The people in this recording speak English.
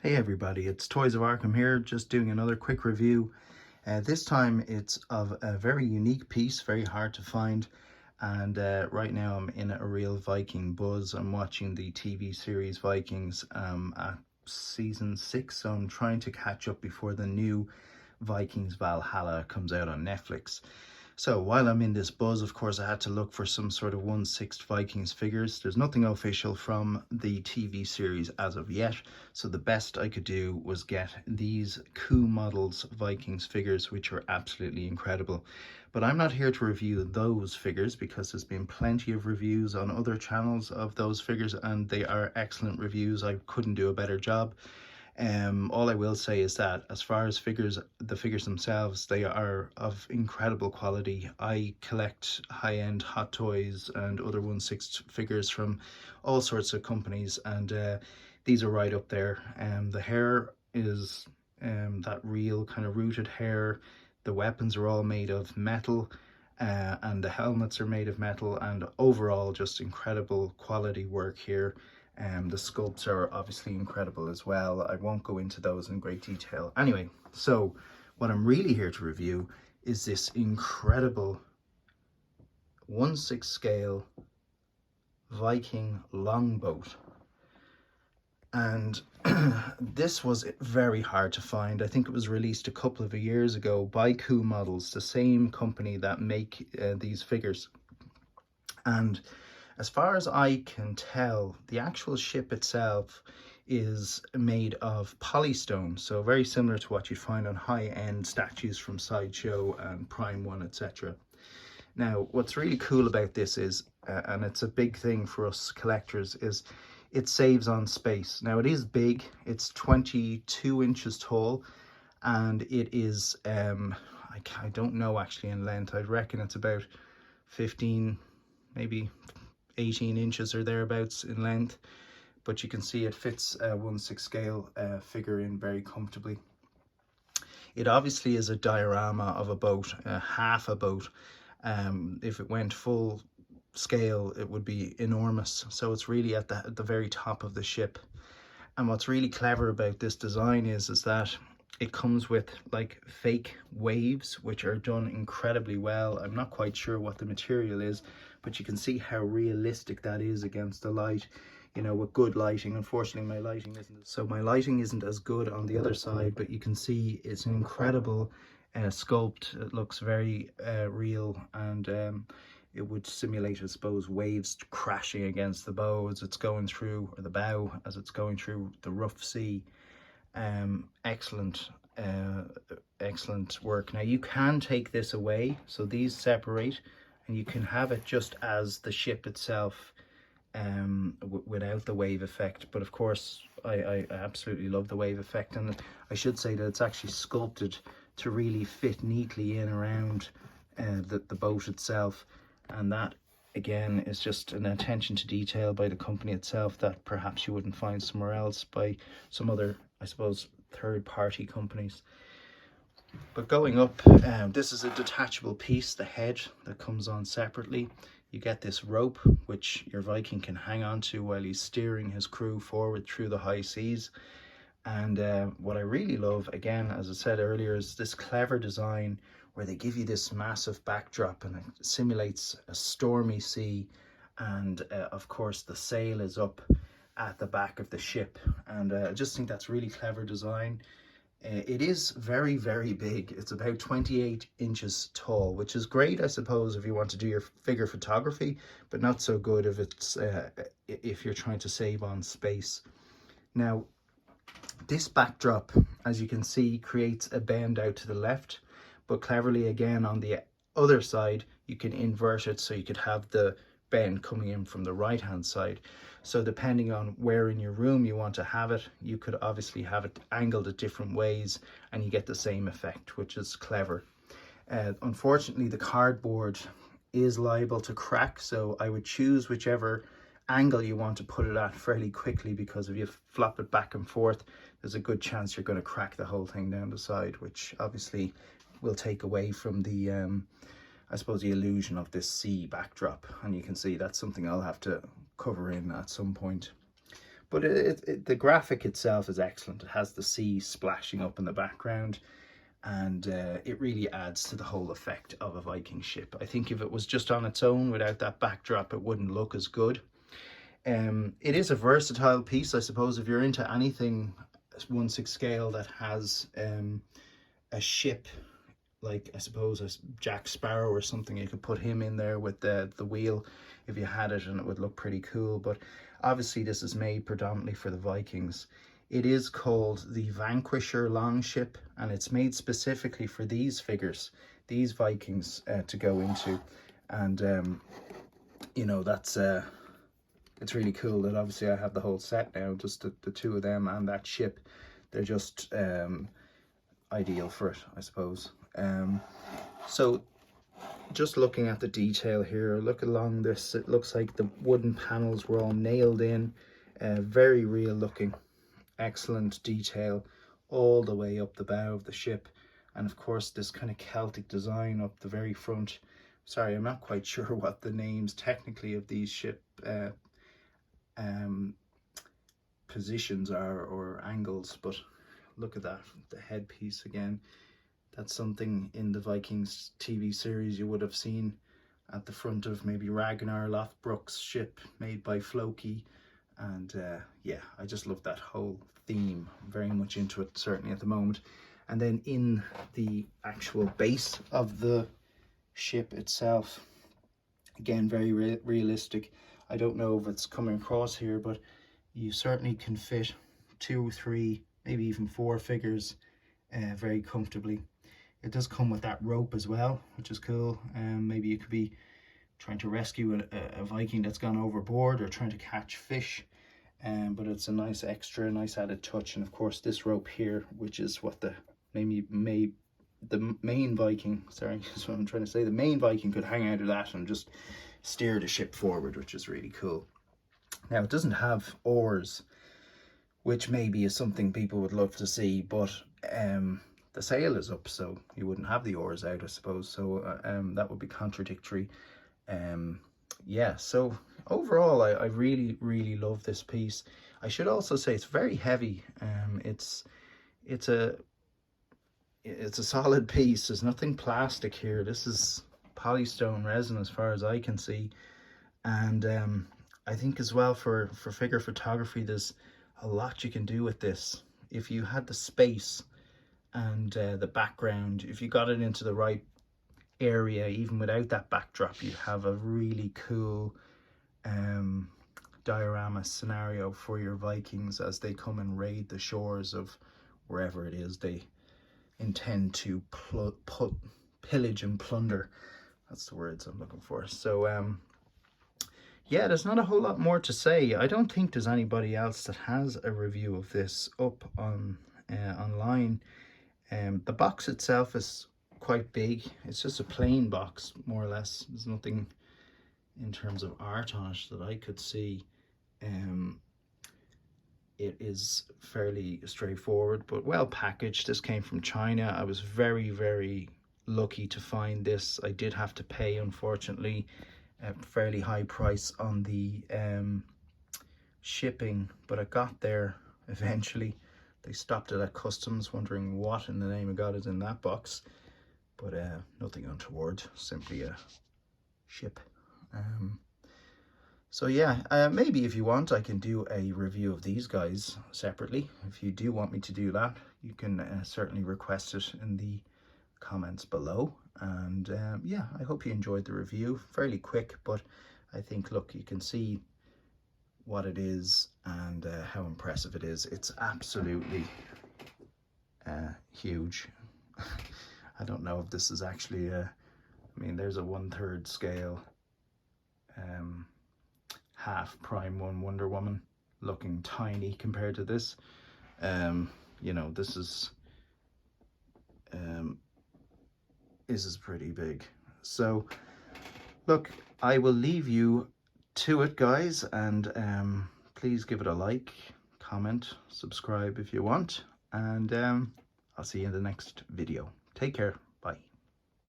Hey everybody, it's Toys of Arkham here, just doing another quick review. This time it's of a very unique piece, very hard to find, and right now I'm in a real Viking buzz. I'm watching the TV series Vikings at season 6, so I'm trying to catch up before the new Vikings Valhalla comes out on Netflix. So while I'm in this buzz, of course, I had to look for some sort of 1/6 Vikings figures. There's nothing official from the TV series as of yet, so the best I could do was get these Coomodels Vikings figures, which are absolutely incredible. But I'm not here to review those figures because there's been plenty of reviews on other channels of those figures, and they are excellent reviews. I couldn't do a better job. All I will say is that as far as the figures themselves, they are of incredible quality. I collect high-end Hot Toys and other 1/6 figures from all sorts of companies, and these are right up there. The hair is that real kind of rooted hair. The weapons are all made of metal, and the helmets are made of metal, and overall just incredible quality work here. The sculpts are obviously incredible as well. I won't go into those in great detail. Anyway, so what I'm really here to review is this incredible 1/6 scale Viking Longboat. And this was very hard to find. I think it was released a couple of years ago by Coomodels, the same company that make these figures. And as far as I can tell, the actual ship itself is made of polystone, so very similar to what you find on high-end statues from Sideshow and Prime One, etc. Now, what's really cool about this is, and it's a big thing for us collectors, is it saves on space. Now, it is big. It's 22 inches tall, and it is, I don't know actually in length. I'd reckon it's about 15, maybe 18 inches or thereabouts in length, but you can see it fits a 1/6 scale figure in very comfortably. It obviously is a diorama of a boat, half a boat. If it went full scale, it would be enormous. So it's really at the very top of the ship. And what's really clever about this design is that it comes with like fake waves, which are done incredibly well. I'm not quite sure what the material is, but you can see how realistic that is against the light, you know, with good lighting. Unfortunately, my lighting isn't as good on the other side, but you can see it's an incredible sculpt. It looks very real, and it would simulate, I suppose, waves crashing against the bow as it's going through, or the bow as it's going through the rough sea. Excellent work. Now you can take this away, so these separate, and you can have it just as the ship itself, without the wave effect. But of course, I absolutely love the wave effect, and I should say that it's actually sculpted to really fit neatly in around the boat itself, and that again is just an attention to detail by the company itself that perhaps you wouldn't find somewhere else by some other, I suppose, third-party companies. But going up, this is a detachable piece, the head that comes on separately. You get this rope which your Viking can hang on to while he's steering his crew forward through the high seas. And what I really love, again, as I said earlier, is this clever design where they give you this massive backdrop and it simulates a stormy sea, and of course the sail is up at the back of the ship, and I just think that's really clever design. It is very, very big. It's about 28 inches tall, which is great, I suppose, if you want to do your figure photography, but not so good if you're trying to save on space. Now, this backdrop, as you can see, creates a bend out to the left, but cleverly again on the other side you can invert it so you could have the bend coming in from the right hand side. So depending on where in your room you want to have it, you could obviously have it angled at different ways and you get the same effect, which is clever. Unfortunately, the cardboard is liable to crack, so I would choose whichever angle you want to put it at fairly quickly, because if you flop it back and forth, there's a good chance you're going to crack the whole thing down the side, which obviously will take away from the I suppose the illusion of this sea backdrop. And you can see that's something I'll have to cover in at some point. But the graphic itself is excellent. It has the sea splashing up in the background, and it really adds to the whole effect of a Viking ship. I think if it was just on its own without that backdrop, it wouldn't look as good. It is a versatile piece, I suppose. If you're into anything 1/6 scale that has a ship, like I suppose a Jack Sparrow or something, you could put him in there with the wheel if you had it, and it would look pretty cool. But obviously this is made predominantly for the Vikings. It is called the Vanquisher longship, and it's made specifically for these figures, these Vikings, to go into. And you know, that's it's really cool that obviously I have the whole set now, just the two of them and that ship. They're just ideal for it, I suppose. So just looking at the detail here, look along this, it looks like the wooden panels were all nailed in, very real looking, excellent detail all the way up the bow of the ship. And of course this kind of Celtic design up the very front. Sorry, I'm not quite sure what the names technically of these ship positions are, or angles, but look at that, the headpiece again. That's something in the Vikings TV series you would have seen at the front of maybe Ragnar Lothbrok's ship made by Floki. And yeah, I just love that whole theme. I'm very much into it, certainly at the moment. And then in the actual base of the ship itself, again, very realistic. I don't know if it's coming across here, but you certainly can fit 2, 3, maybe even 4 figures very comfortably. It does come with that rope as well, which is cool. Maybe you could be trying to rescue a Viking that's gone overboard, or trying to catch fish. But it's a nice extra, nice added touch. And of course this rope here, which is what the main Viking, sorry, that's what I'm trying to say, the main Viking could hang out of that and just steer the ship forward, which is really cool. Now it doesn't have oars, which maybe is something people would love to see, but the sail is up, so you wouldn't have the oars out, I suppose. So that would be contradictory. Yeah, so overall I really love this piece. I should also say it's very heavy. It's a solid piece. There's nothing plastic here. This is polystone resin as far as I can see. And I think as well for figure photography, there's a lot you can do with this. If you had the space and the background, if you got it into the right area, even without that backdrop, you have a really cool diorama scenario for your Vikings as they come and raid the shores of wherever it is they intend to pillage and plunder. That's the words I'm looking for. So yeah, there's not a whole lot more to say. I don't think there's anybody else that has a review of this up on online. The box itself is quite big. It's just a plain box, more or less. There's nothing in terms of art on it that I could see. It is fairly straightforward but well packaged. This came from China. I was very lucky to find this. I did have to pay, unfortunately, a fairly high price on the shipping, but I got there eventually. They stopped it at customs, wondering what in the name of God is in that box. But nothing untoward, simply a ship. So yeah, maybe if you want, I can do a review of these guys separately. If you do want me to do that, you can certainly request it in the comments below. And yeah, I hope you enjoyed the review. Fairly quick, but I think, look, you can see what it is and how impressive it is. It's absolutely huge. I don't know if this is actually I mean, there's a 1/3 scale half Prime 1 Wonder Woman, looking tiny compared to this. You know, this is pretty big. So look, I will leave you to it, guys, and please give it a like, comment, subscribe if you want, and I'll see you in the next video. Take care.